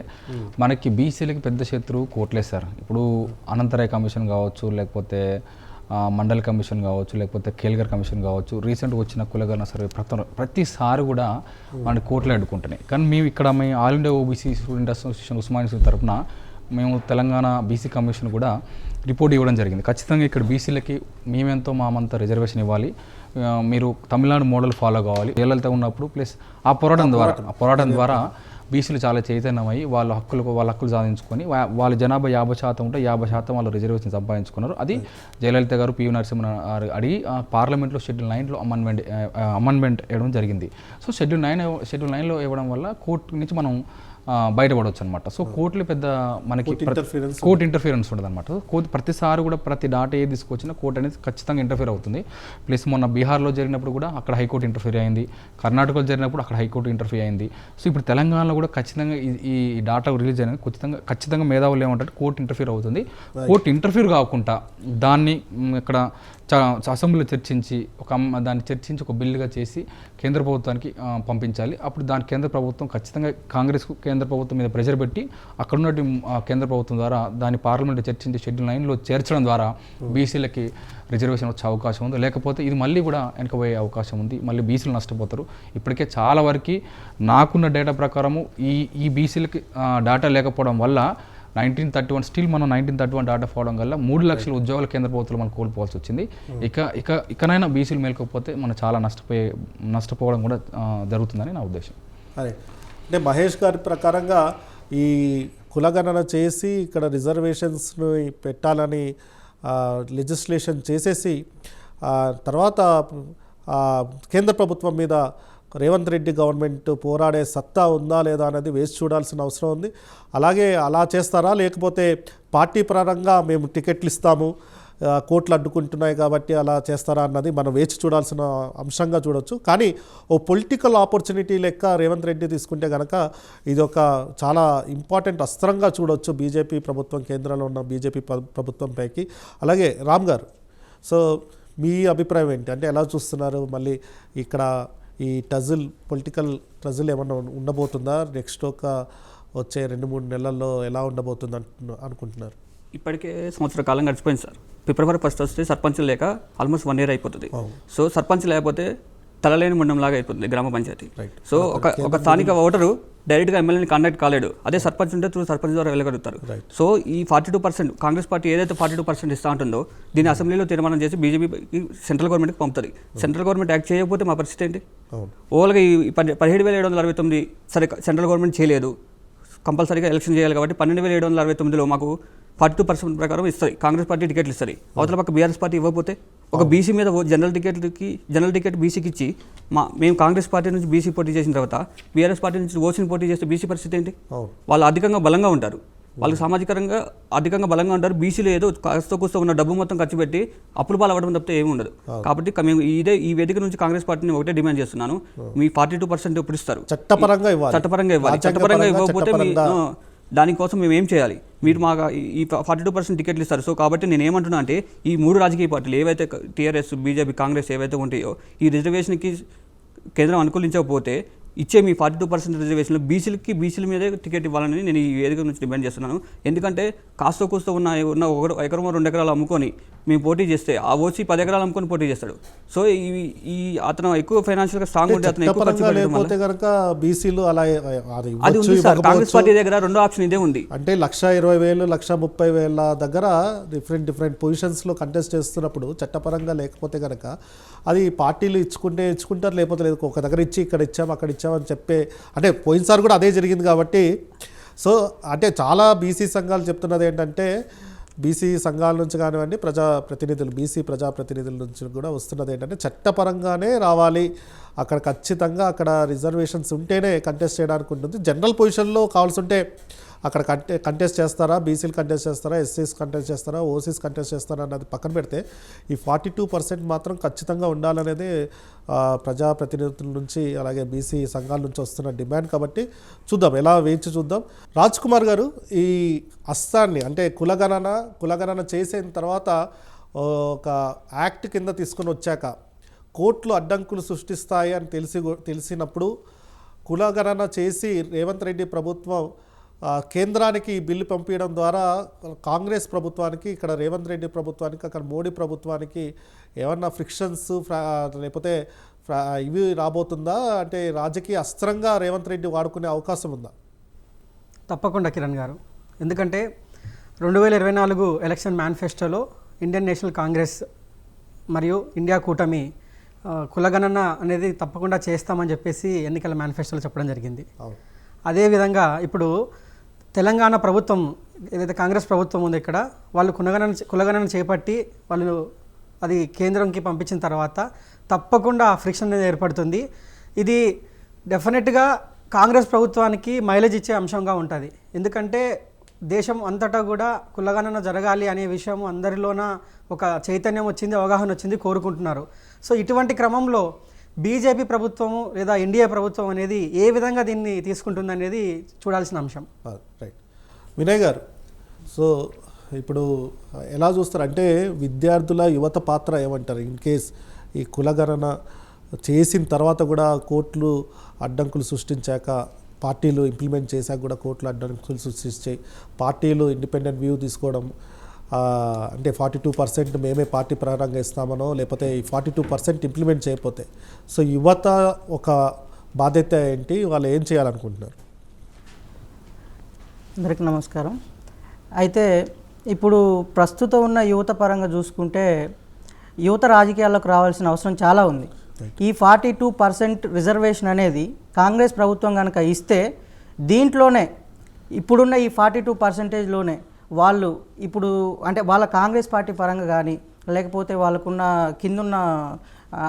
మనకి బీసీలకి పెద్ద శత్రువు కోర్టులే సార్. ఇప్పుడు అనంతరాయ్ కమిషన్ కావచ్చు, లేకపోతే మండల్ కమిషన్ కావచ్చు, లేకపోతే కేల్గర్ కమిషన్ కావచ్చు, రీసెంట్గా వచ్చిన కులగణన సర్వే ప్రతిసారి కూడా మన కోర్టులో అడ్డుకుంటున్నాయి. కానీ మేము ఇక్కడ all India OBC student association Osmania తరఫున మేము తెలంగాణ బీసీ కమిషన్ కూడా రిపోర్ట్ ఇవ్వడం జరిగింది. ఖచ్చితంగా ఇక్కడ బీసీలకి మేమెంతో మామంతా రిజర్వేషన్ ఇవ్వాలి, మీరు తమిళనాడు మోడల్ ఫాలో కావాలి, జయలలిత ఉన్నప్పుడు ప్లస్ ఆ పోరాటం ద్వారా బీసీలు చాలా చైతన్యమై వాళ్ళ హక్కులు సాధించుకొని వాళ్ళ జనాభా 50% ఉంటే 50% వాళ్ళు రిజర్వేషన్ సంపాదించుకున్నారు. అది జయలలిత గారు పివి నరసింహన్ అడిగి పార్లమెంట్లో షెడ్యూల్ 9లో అమెండ్మెంట్ ఇవ్వడం జరిగింది. సో షెడ్యూల్ 9లో ఇవ్వడం వల్ల కోర్టు నుంచి మనం బయటపడవచ్చు అనమాట. సో కోర్టులు పెద్ద మనకి కోర్టు ఇంటర్ఫిరెన్స్ ఉండదు అనమాట. కోర్టు ప్రతిసారి కూడా ప్రతి డాటా ఏది తీసుకొచ్చినా కోర్టు అనేది ఖచ్చితంగా ఇంటర్ఫియర్ అవుతుంది. ప్లస్ మొన్న బీహార్లో జరిగినప్పుడు కూడా అక్కడ హైకోర్టు ఇంటర్ఫియర్ అయింది, కర్ణాటకలో జరిగినప్పుడు అక్కడ హైకోర్టు ఇంటర్ఫియర్ అయింది. సో ఇప్పుడు తెలంగాణలో కూడా ఖచ్చితంగా ఈ డాటా రిలీజ్ అయినది ఖచ్చితంగా మేధావులు ఏమంటారు కోర్టు ఇంటర్ఫియర్ అవుతుంది. కోర్టు ఇంటర్ఫియర్ కాకుండా దాన్ని ఇక్కడ అసెంబ్లీలో చర్చించి దాన్ని చర్చించి ఒక బిల్లుగా చేసి కేంద్ర ప్రభుత్వానికి పంపించాలి. అప్పుడు దాని కేంద్ర ప్రభుత్వం ఖచ్చితంగా కాంగ్రెస్ కేంద్ర ప్రభుత్వం మీద ప్రెషర్ పెట్టి అక్కడ ఉన్నటువంటి కేంద్ర ప్రభుత్వం ద్వారా దాన్ని పార్లమెంట్లో చర్చించి షెడ్యూల్ 9లో చేర్చడం ద్వారా బీసీలకి రిజర్వేషన్ వచ్చే అవకాశం ఉంది. లేకపోతే ఇది మళ్ళీ కూడా వెనకపోయే అవకాశం ఉంది, మళ్ళీ బీసీలు నష్టపోతారు. ఇప్పటికే చాలా వరకు నాకున్న డేటా ప్రకారము ఈ బీసీలకి డేటా లేకపోవడం వల్ల 1931 స్టిల్ మనం 1931 డాటా పోవడం వల్ల 3 లక్షల ఉద్యోగాలు కేంద్ర ప్రభుత్వం మనం కోల్పోవాల్సి వచ్చింది. ఇకనైనా బీసీలు మేలుకోకపోతే మనం చాలా నష్టపోవడం కూడా జరుగుతుందని నా ఉద్దేశం. అదే అంటే మహేష్ గారి ప్రకారంగా ఈ కులగణన చేసి ఇక్కడ రిజర్వేషన్స్ను పెట్టాలని లెజిస్లేషన్ చేసేసి తర్వాత కేంద్ర ప్రభుత్వం మీద రేవంత్ రెడ్డి గవర్నమెంట్ పోరాడే సత్తా ఉందా లేదా అనేది వేసి చూడాల్సిన అవసరం ఉంది. అలాగే అలా చేస్తారా, లేకపోతే పార్టీ పరంగా మేము టికెట్లు ఇస్తాము కోర్టులు అడ్డుకుంటున్నాయి కాబట్టి అలా చేస్తారా అన్నది మనం వేచి చూడాల్సిన అంశంగా చూడొచ్చు. కానీ ఓ పొలిటికల్ ఆపర్చునిటీ లెక్క రేవంత్ రెడ్డి తీసుకుంటే కనుక ఇది ఒక చాలా ఇంపార్టెంట్ అస్త్రంగా చూడొచ్చు బీజేపీ ప్రభుత్వం, కేంద్రంలో ఉన్న బీజేపీ ప్రభుత్వం పైకి. అలాగే రామ్ గారు, సో మీ అభిప్రాయం ఏంటి? అంటే ఎలా చూస్తున్నారు? మళ్ళీ ఇక్కడ ఈ పొలిటికల్ టజిల్ ఏమన్నా ఉండబోతుందా? నెక్స్ట్ వచ్చే 2-3 నెలల్లో ఎలా ఉండబోతుంది అనుకుంటున్నారు? ఇప్పటికే సంవత్సర కాలం గడిచిపోయింది సార్. ఫిబ్రవరి 1 వస్తే సర్పంచ్లు లేక ఆల్మోస్ట్ 1 year అయిపోతుంది. సో సర్పంచ్ లేకపోతే తలలేని ముండంలాగా అయిపోతుంది గ్రామ పంచాయతీ. సో ఒక స్థానిక ఓటరు డైరెక్ట్గా ఎమ్మెల్యేని కాంటాక్ట్ కాలేడు. అదే సర్పంచ్ ఉంటే త్రూ సర్పంచ్ ద్వారా వెళ్ళగలుగుతారు. సో ఈ 42% కాంగ్రెస్ పార్టీ ఏదైతే 42% ఇస్తా ఉంటుందో దీన్ని అసెంబ్లీలో తీర్మానం చేసి బీజేపీ సెంట్రల్ గవర్నమెంట్కి పంపుతుంది. సెంట్రల్ గవర్నమెంట్ యాక్ట్ చేయకపోతే మా పరిస్థితి ఏంటి? ఓవర్గా ఈ 17,769 సరే సెంట్రల్ గవర్నమెంట్ చేయలేదు, కంపల్సరీగా ఎలక్షన్ చేయాలి కాబట్టి 12,769లో మాకు 42% ప్రకారం ఇస్తుంది, కాంగ్రెస్ పార్టీ టికెట్లు ఇస్తుంది. అవతల పక్క బీఆర్ఎస్ పార్టీ ఇవ్వకపోతే ఒక బీసీ మీద జనరల్ టికెట్ బీసీకి ఇచ్చి మేము కాంగ్రెస్ పార్టీ నుంచి బీసీ పోటీ చేసిన తర్వాత బీఆర్ఎస్ పార్టీ నుంచి ఓసీని పోటీ చేస్తే బీసీ పరిస్థితి ఏంటి? వాళ్ళు అధికంగా బలంగా ఉంటారు, వాళ్ళు సామాజికంగా అధికంగా బలంగా ఉంటారు. బీసీలు ఏదో కాస్త కూస్తో ఉన్న డబ్బు మొత్తం ఖర్చు పెట్టి అప్పులు పాలవడం తప్పితే ఏమి ఉండదు. కాబట్టి మేము ఈ వేదిక నుంచి కాంగ్రెస్ పార్టీని ఒకటే డిమాండ్ చేస్తున్నాను, మీ 42% ఇప్పుడు ఇస్తారు, చట్టపరంగా ఇవ్వాలి. చట్టపరంగా ఇవ్వకపోతే దానికోసం మేము ఏం చేయాలి? మీరు మాకు ఈ 42% టికెట్లు ఇస్తారు. సో కాబట్టి నేను ఏమంటున్నా అంటే ఈ 3 రాజకీయ పార్టీలు ఏవైతే టీఆర్ఎస్, బీజేపీ, కాంగ్రెస్ ఏవైతే ఉంటాయో ఈ రిజర్వేషన్కి కేంద్రం అనుకూలించకపోతే ఇచ్చే మీ 42% రిజర్వేషన్లో బీసీల మీదే టికెట్ ఇవ్వాలని నేను ఈ వేదిక నుంచి డిమాండ్ చేస్తున్నాను. ఎందుకంటే కాస్త కూస్తో ఉన్న 1 ఎకరమో 2 ఎకరాలు అమ్ముకొని మేము పోటీ చేస్తే ఆ ఓసీ 10 ఎకరాలు అమ్ముకొని పోటీ చేస్తాడు. సో ఈ అతను ఎక్కువ ఫైనాన్షియల్గా స్ట్రాంగ్ ఉంటే అతను ఎక్కువ ఖర్చు బీసీలు అలా అది ఉంది సార్. కాంగ్రెస్ పార్టీ దగ్గర రెండో ఆప్షన్ ఇదే ఉంది. అంటే 1,20,000 1,30,000 దగ్గర డిఫరెంట్ పొజిషన్స్లో కంటెస్ట్ చేస్తున్నప్పుడు చట్టపరంగా లేకపోతే కనుక అది పార్టీలు ఇచ్చుకుంటారు, లేకపోతే లేదు ఒక దగ్గర ఇచ్చి ఇక్కడ ఇచ్చాం అక్కడ ఇచ్చామని చెప్పే, అంటే పోయినసారి కూడా అదే జరిగింది కాబట్టి. సో అంటే చాలా బీసీ సంఘాలు చెప్తున్నది ఏంటంటే, బీసీ సంఘాల నుంచి కానివ్వండి బీసీ ప్రజాప్రతినిధుల నుంచి కూడా వస్తున్నది ఏంటంటే చట్టపరంగానే రావాలి, అక్కడ ఖచ్చితంగా అక్కడ రిజర్వేషన్స్ ఉంటేనే కంటెస్ట్ చేయడానికి ఉంటుంది. జనరల్ పొజిషన్లో కావాల్సి ఉంటే అక్కడ కంటెస్ట్ చేస్తారా, బీసీలు కంటెస్ట్ చేస్తారా, ఎస్సీస్ కంటెస్ట్ చేస్తారా, ఓసీస్ కంటెస్ట్ చేస్తారా అన్నది పక్కన పెడితే ఈ 42% మాత్రం ఖచ్చితంగా ఉండాలనేది ప్రజాప్రతినిధుల నుంచి అలాగే బీసీ సంఘాల నుంచి వస్తున్న డిమాండ్. కాబట్టి చూద్దాం, ఎలా వేచి చూద్దాం. రాజ్ కుమార్ గారు, ఈ అస్సాన్ని అంటే కులగణన చేసిన తర్వాత ఒక యాక్ట్ కింద తీసుకొని వచ్చాక కోర్టులు అడ్డంకులు సృష్టిస్తాయి అని తెలిసినప్పుడు కులగణన చేసి రేవంత్ రెడ్డి ప్రభుత్వం కేంద్రానికి ఈ బిల్లు పంపించడం ద్వారా కాంగ్రెస్ ప్రభుత్వానికి, ఇక్కడ రేవంత్ రెడ్డి ప్రభుత్వానికి, అక్కడ మోడీ ప్రభుత్వానికి ఏమన్నా ఫ్రిక్షన్స్ లేకపోతే ఇవి రాబోతుందా? అంటే రాజకీయ అస్త్రంగా రేవంత్ రెడ్డి వాడుకునే అవకాశం ఉందా? తప్పకుండా కిరణ్ గారు, ఎందుకంటే 2024 ఎలక్షన్ మేనిఫెస్టోలో ఇండియన్ నేషనల్ కాంగ్రెస్ మరియు ఇండియా కూటమి కులగణన అనేది తప్పకుండా చేస్తామని చెప్పేసి ఎన్నికల మేనిఫెస్టోలో చెప్పడం జరిగింది. అదేవిధంగా ఇప్పుడు తెలంగాణ ప్రభుత్వం ఏదైతే కాంగ్రెస్ ప్రభుత్వం ఉందో ఇక్కడ వాళ్ళు కులగణన చేపట్టి వాళ్ళు అది కేంద్రంకి పంపించిన తర్వాత తప్పకుండా ఫ్రిక్షన్ అనేది ఏర్పడుతుంది. ఇది డెఫినెట్గా కాంగ్రెస్ ప్రభుత్వానికి మైలేజ్ ఇచ్చే అంశంగా ఉంటుంది. ఎందుకంటే దేశం అంతటా కూడా కులగణన జరగాలి అనే విషయం అందరిలోన ఒక చైతన్యం వచ్చింది, అవగాహన వచ్చింది, కోరుకుంటున్నారు. సో ఇటువంటి క్రమంలో బీజేపీ ప్రభుత్వము లేదా ఎన్డీఏ ప్రభుత్వం అనేది ఏ విధంగా దీన్ని తీసుకుంటుంది అనేది చూడాల్సిన అంశం. రైట్. వినయ్ గారు, సో ఇప్పుడు ఎలా చూస్తారు అంటే విద్యార్థుల యువత పాత్ర ఏమంటారు? ఇన్ కేస్ ఈ కులగణన చేసిన తర్వాత కూడా కోర్టులు అడ్డంకులు సృష్టించాక, పార్టీలు ఇంప్లిమెంట్ చేశాక కూడా కోర్టులు అడ్డంకులు సృష్టించాయి, పార్టీలు ఇండిపెండెంట్ వ్యూ తీసుకోవడం, అంటే 42% మేమే పార్టీ పరంగా ఇస్తామనో లేకపోతే ఈ 42% ఇంప్లిమెంట్ చేయకపోతే, సో యువత ఒక బాధ్యత ఏంటి, వాళ్ళు ఏం చేయాలనుకుంటున్నారు? అందరికీ నమస్కారం. అయితే ఇప్పుడు ప్రస్తుతం ఉన్న యువత పరంగా చూసుకుంటే యువత రాజకీయాల్లోకి రావాల్సిన అవసరం చాలా ఉంది. ఈ 42% రిజర్వేషన్ అనేది కాంగ్రెస్ ప్రభుత్వం కనుక ఇస్తే దీంట్లోనే ఇప్పుడున్న ఈ 42%లోనే వాళ్ళు ఇప్పుడు అంటే వాళ్ళ కాంగ్రెస్ పార్టీ పరంగా కానీ లేకపోతే వాళ్ళకున్న కిందున్న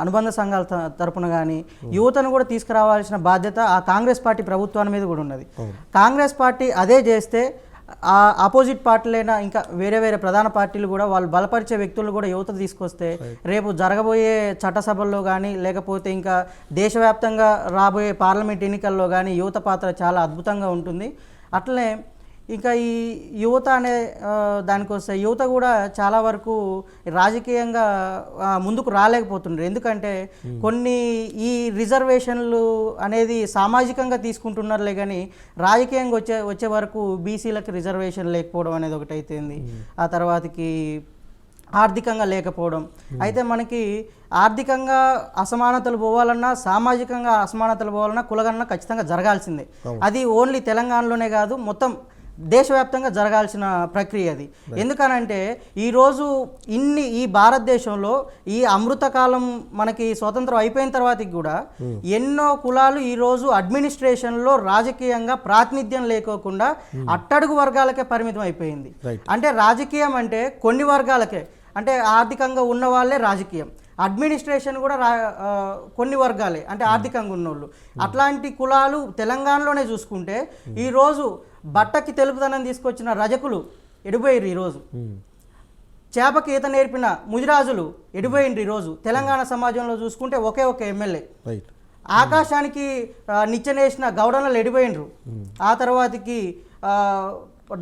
అనుబంధ సంఘాల తరపున కానీ యువతను కూడా తీసుకురావాల్సిన బాధ్యత ఆ కాంగ్రెస్ పార్టీ ప్రభుత్వాన్ని మీద కూడా ఉన్నది. కాంగ్రెస్ పార్టీ అదే చేస్తే ఆ ఆపోజిట్ పార్టీలైనా ఇంకా వేరే వేరే ప్రధాన పార్టీలు కూడా వాళ్ళు బలపరిచే వ్యక్తులు కూడా యువత తీసుకొస్తే రేపు జరగబోయే చట్టసభల్లో కానీ లేకపోతే ఇంకా దేశవ్యాప్తంగా రాబోయే పార్లమెంట్ ఎన్నికల్లో కానీ యువత పాత్ర చాలా అద్భుతంగా ఉంటుంది. అట్లనే ఇంకా ఈ యువత అనే దానికి వస్తే యువత కూడా చాలా వరకు రాజకీయంగా ముందుకు రాలేకపోతున్నారు. ఎందుకంటే కొన్ని ఈ రిజర్వేషన్లు అనేది సామాజికంగా తీసుకుంటున్నారులే కానీ రాజకీయంగా వచ్చే వరకు బీసీలకు రిజర్వేషన్ లేకపోవడం అనేది ఒకటి అయిపోయింది. ఆ తర్వాతకి ఆర్థికంగా లేకపోవడం. అయితే మనకి ఆర్థికంగా అసమానతలు పోవాలన్నా సామాజికంగా అసమానతలు పోవాలన్నా కులగణన ఖచ్చితంగా జరగాల్సిందే. అది ఓన్లీ తెలంగాణలోనే కాదు, మొత్తం దేశవ్యాప్తంగా జరగాల్సిన ప్రక్రియ అది. ఎందుకనంటే ఈరోజు ఈ భారతదేశంలో ఈ అమృతకాలం మనకి స్వతంత్రం అయిపోయిన తర్వాతకి కూడా ఎన్నో కులాలు ఈరోజు అడ్మినిస్ట్రేషన్లో రాజకీయంగా ప్రాతినిధ్యం లేకోకుండా అట్టడుగు వర్గాలకే పరిమితం అయిపోయింది. అంటే రాజకీయం అంటే కొన్ని వర్గాలకే, అంటే ఆర్థికంగా ఉన్న వాళ్ళే రాజకీయం, అడ్మినిస్ట్రేషన్ కూడా కొన్ని వర్గాలే అంటే ఆర్థికంగా ఉన్నోళ్ళు. అట్లాంటి కులాలు తెలంగాణలోనే చూసుకుంటే ఈరోజు బట్టకి తెలుపుదనం తీసుకొచ్చిన రజకులు ఎడిపోయారు. ఈరోజు చేపకి ఈత నేర్పిన ముదిరాజులు ఎడిపోయిండ్రు. ఈరోజు తెలంగాణ సమాజంలో చూసుకుంటే ఒకే ఒక ఎమ్మెల్యే. ఆకాశానికి నిచ్చెనేసిన గౌడనలు ఎడిపోయిండ్రు. ఆ తర్వాతకి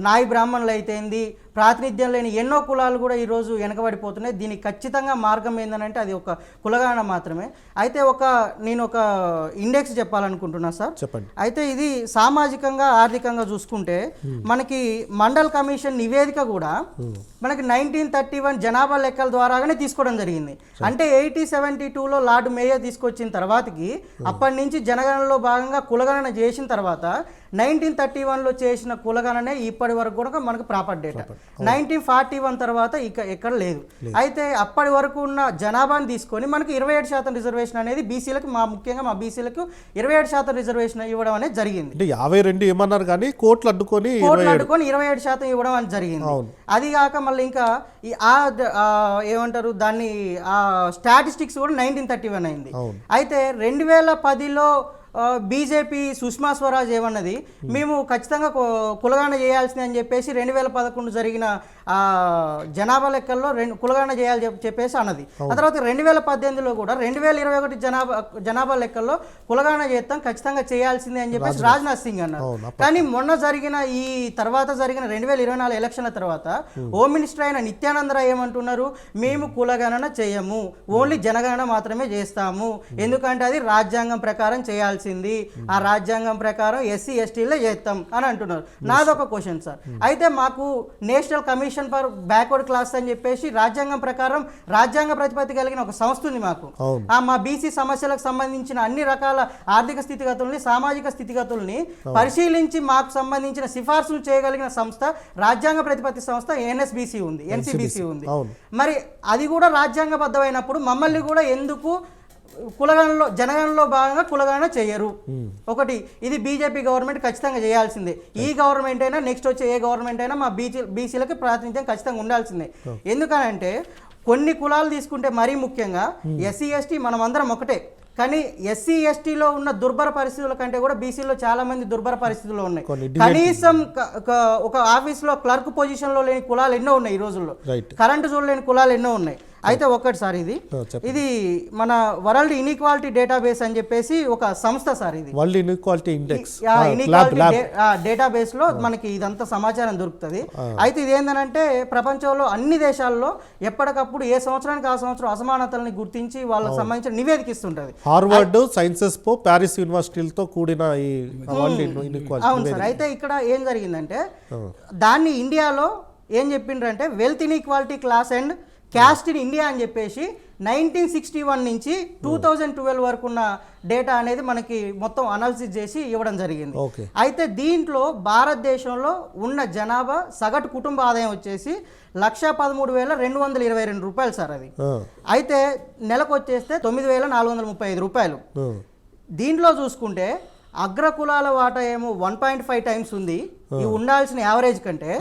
నాయి బ్రాహ్మణులు అయితేంది, ప్రాతినిధ్యం లేని ఎన్నో కులాలు కూడా ఈరోజు వెనకబడిపోతున్నాయి. దీనికి ఖచ్చితంగా మార్గం ఏంటంటే అది ఒక కులగణన మాత్రమే. అయితే నేను ఒక ఇండెక్స్ చెప్పాలనుకుంటున్నా సార్. చెప్పండి. అయితే ఇది సామాజికంగా ఆర్థికంగా చూసుకుంటే మనకి మండల్ కమిషన్ నివేదిక కూడా మనకి 1931 జనాభా లెక్కల ద్వారాగానే తీసుకోవడం జరిగింది. అంటే 1872లో లార్డ్ మేయర్ తీసుకొచ్చిన తర్వాతకి అప్పటి నుంచి జనగణనలో భాగంగా కులగణన చేసిన తర్వాత 1931లో చేసిన కులగణనే ఇప్పటి వరకు కూడా మనకు ప్రాపర్ డేటా. 1941 తర్వాత ఇక ఎక్కడ లేదు. అయితే అప్పటి వరకు ఉన్న జనాభాని తీసుకొని మనకి 27% రిజర్వేషన్ అనేది బీసీలకు, ముఖ్యంగా మా బీసీలకు 27% రిజర్వేషన్ ఇవ్వడం అనేది జరిగింది. 52 ఏమన్నారు కానీ కోర్టులు అడ్డుకొని 27% ఇవ్వడం అనేది జరిగింది. అది కాక మళ్ళీ ఇంకా ఏమంటారు దాన్ని స్టాటిస్టిక్స్ కూడా 1931 అయింది. అయితే 2010లో బీజేపీ సుష్మా స్వరాజ్ ఏమన్నది, మేము ఖచ్చితంగా కులగణన చేయాల్సింది అని చెప్పేసి 2011 జరిగిన జనాభా లెక్కల్లో కులగణన చేయాలి చెప్పేసి అన్నది. ఆ తర్వాత 2018లో కూడా 2021 జనాభా లెక్కల్లో కులగణన చేస్తాం, ఖచ్చితంగా చేయాల్సిందే అని చెప్పేసి రాజ్నాథ్ సింగ్ అన్నారు. కానీ మొన్న జరిగిన ఈ తర్వాత జరిగిన 2024 ఎలక్షన్ల తర్వాత హోమ్ మినిస్టర్ అయిన నిత్యానంద రాయ్ ఏమంటున్నారు, మేము కులగణన చేయము, ఓన్లీ జనగణన మాత్రమే చేస్తాము, ఎందుకంటే అది రాజ్యాంగం ప్రకారం చేయాల్సింది, ఆ రాజ్యాంగం ప్రకారం ఎస్సీ ఎస్టీలే చేస్తాం అని అంటున్నారు. నాదొక క్వశ్చన్ సార్, అయితే మాకు national commission for backward class అని చెప్పేసి రాజ్యాంగం ప్రకారం రాజ్యాంగ ప్రతిపత్తి కలిగిన ఒక సంస్థ ఉంది మాకు. మా బీసీ సమస్యలకు సంబంధించిన అన్ని రకాల ఆర్థిక స్థితిగతుల్ని, సామాజిక స్థితిగతుల్ని పరిశీలించి మాకు సంబంధించిన సిఫార్సులు చేయగలిగిన సంస్థ రాజ్యాంగ ప్రతిపత్తి సంస్థ ఎన్ఎస్బిసి ఉంది, ఎన్సిబిసి ఉంది. మరి అది కూడా రాజ్యాంగబద్ధమైనప్పుడు మమ్మల్ని కూడా ఎందుకు కులగణనలో జనగణనలో భాగంగా కులగణన చేయరు? ఒకటి, ఇది బీజేపీ గవర్నమెంట్ ఖచ్చితంగా చేయాల్సిందే. ఈ గవర్నమెంట్ అయినా నెక్స్ట్ వచ్చే ఏ గవర్నమెంట్ అయినా మా బీసీలకు ప్రాతినిధ్యం ఖచ్చితంగా ఉండాల్సిందే. ఎందుకనంటే కొన్ని కులాలు తీసుకుంటే మరీ ముఖ్యంగా ఎస్సీ ఎస్టీ మనం అందరం ఒకటే, కానీ ఎస్సీ ఎస్టీలో ఉన్న దుర్భర పరిస్థితుల కంటే కూడా బీసీలో చాలా మంది దుర్భర పరిస్థితుల్లో ఉన్నాయి. కనీసం ఒక ఆఫీస్లో క్లర్క్ పొజిషన్లో లేని కులాలు ఎన్నో ఉన్నాయి ఈ రోజుల్లో, కరెంటు చూడలేని కులాలు ఎన్నో ఉన్నాయి. అయితే ఒక్కటి సార్, ఇది మన వరల్డ్ ఇన్ఈక్వాలిటీ డేటాబేస్ అని చెప్పేసి ఒక సంస్థ సార్, ఇది వరల్డ్ ఇన్ఈక్వాలిటీ ఇండెక్స్ డేటాబేస్ లో మనకి ఇదంతా సమాచారం దొరుకుతుంది. అయితే ఇది ఏంటంటే ప్రపంచంలో అన్ని దేశాల్లో ఎప్పటికప్పుడు ఏ సంవత్సరానికి ఆ సంవత్సరం అసమానతల్ని గుర్తించి వాళ్ళకి సంబంధించిన నివేదిక ఇస్తుంటది. హార్వర్డ్ సైన్సెస్ పో ప్యారిస్ యూనివర్సిటీలతో కూడిన ఈ వరల్డ్ ఇన్ఈక్వాలిటీ. అవును సార్. అయితే ఇక్కడ ఏం జరిగిందంటే దాన్ని ఇండియాలో ఏం చెప్పిండ్రంటే wealth inequality class and caste in India అని చెప్పేసి 1961 నుంచి 2012 వరకు ఉన్న డేటా అనేది మనకి మొత్తం అనాలిసిస్ చేసి ఇవ్వడం జరిగింది. అయితే దీంట్లో భారతదేశంలో ఉన్న జనాభా సగటు కుటుంబ ఆదాయం వచ్చేసి 1,13,222 రూపాయలు సార్ అది. అయితే నెలకు వచ్చేస్తే 9,435 రూపాయలు. దీంట్లో చూసుకుంటే అగ్రకులాల వాటా ఏమో 1.5 టైమ్స్ ఉంది ఈ ఉండాల్సిన యావరేజ్ కంటే.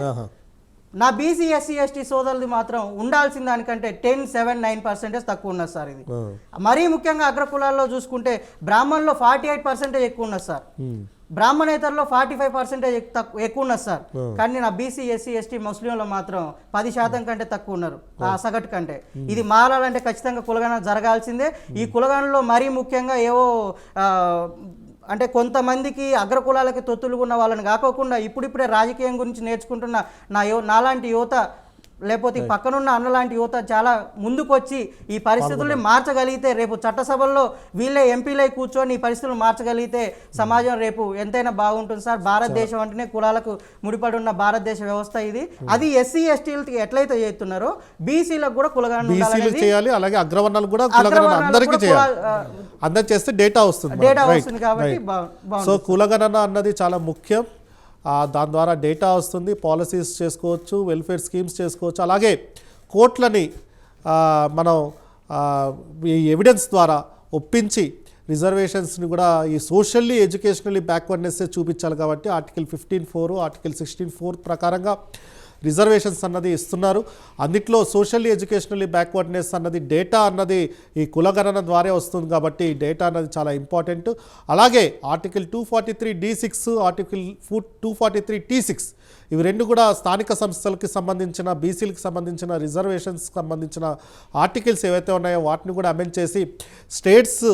నా బీసీ ఎస్సీ ఎస్టీ సోదరులది మాత్రం ఉండాల్సిన దానికంటే 10.79% తక్కువ ఉన్నది సార్. ఇది మరీ ముఖ్యంగా అగ్రకులాల్లో చూసుకుంటే బ్రాహ్మణుల్లో 48% ఎక్కువ ఉన్నది సార్, బ్రాహ్మణేతరులో 45% ఎక్కువ ఉన్నది సార్. కానీ నా బీసీ ఎస్సీ ఎస్టీ ముస్లింలో మాత్రం 10% కంటే తక్కువ ఉన్నారు ఆ సగటు కంటే. ఇది మారాలంటే ఖచ్చితంగా కులగణన జరగాల్సిందే. ఈ కులగణనలో మరీ ముఖ్యంగా ఏవో అంటే కొంతమందికి అగ్రకులాలకి తొత్తులుగా ఉన్న వాళ్ళని కాకోకుండా ఇప్పుడిప్పుడే రాజకీయం గురించి నేర్చుకుంటున్న నాలాంటి యువత, లేకపోతే పక్కనున్న అన్నలాంటి యువత చాలా ముందుకొచ్చి ఈ పరిస్థితుల్ని మార్చగలిగితే, రేపు చట్టసభల్లో వీళ్ళే ఎంపీలై కూర్చొని ఈ పరిస్థితులు మార్చగలిగితే సమాజం రేపు ఎంతైనా బాగుంటుంది సార్. భారతదేశం అంటేనే కులాలకు ముడిపడి ఉన్న భారతదేశ వ్యవస్థ ఇది. అది ఎస్సీ ఎస్టీలకి ఎట్లయితే చేస్తున్నారో బీసీలకు కూడా కులగణన చేయాలి, అలాగే అగ్రవర్ణాలు కూడా అందరికీ చేయాలి. అందరికి చేస్తే డేటా వస్తుంది కాబట్టి సో కులగణన అన్నది చాలా ముఖ్యం. దాని ద్వారా డేటా వస్తుంది, పాలసీస్ చేసుకోవచ్చు, వెల్ఫేర్ స్కీమ్స్ చేసుకోవచ్చు. అలాగే కోట్లని మనం ఈ ఎవిడెన్స్ ద్వారా ఒప్పించి రిజర్వేషన్స్ని కూడా ఈ సోషల్లీ ఎడ్యుకేషనల్లీ బ్యాక్వర్డ్నెస్ చూపించాలి. కాబట్టి ఆర్టికల్ 15(4), ఆర్టికల్ 16(4) ప్రకారంగా రిజర్వేషన్స్ అన్నది ఇస్తున్నారు. అందుట్లో సోషల్లీ ఎడ్యుకేషనల్లీ బ్యాక్వర్డ్నెస్ అన్నది డేటా అన్నది ఈ కులగణన ద్వారా వస్తుంది కాబట్టి డేటా అన్నది చాలా ఇంపార్టెంట్. అలాగే ఆర్టికల్ 243(d)(6), ఆర్టికల్ 243(t)(6) ఇవి రెండు కూడా స్థానిక సంస్థలకి సంబంధించిన, బీసీలకు సంబంధించిన, రిజర్వేషన్స్కి సంబంధించిన ఆర్టికల్స్ ఏవైతే ఉన్నాయో వాటిని కూడా అమెండ్ చేసి స్టేట్స్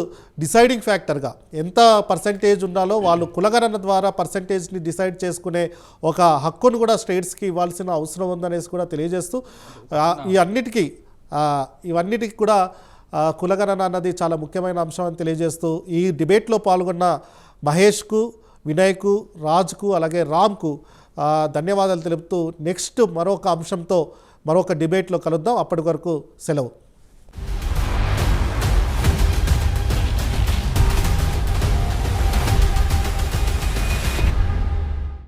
డిసైడింగ్ ఫ్యాక్టర్గా ఎంత పర్సంటేజ్ ఉండాలో వాళ్ళు కులగణన ద్వారా పర్సంటేజ్ని డిసైడ్ చేసుకునే ఒక హక్కును కూడా స్టేట్స్కి ఇవ్వాల్సిన అవసరం ఉందనేసి కూడా తెలియజేస్తూ ఇవన్నిటికీ కూడా కులగణన అన్నది చాలా ముఖ్యమైన అంశం అని తెలియజేస్తూ ఈ డిబేట్లో పాల్గొన్న మహేష్కు, వినయ్కు, రాజ్కు, అలాగే రామ్కు ధన్యవాదాలు తెలుపుతూ నెక్స్ట్ మరొక అంశంతో మరొక డిబేట్లో కలుద్దాం. అప్పటి వరకు సెలవు.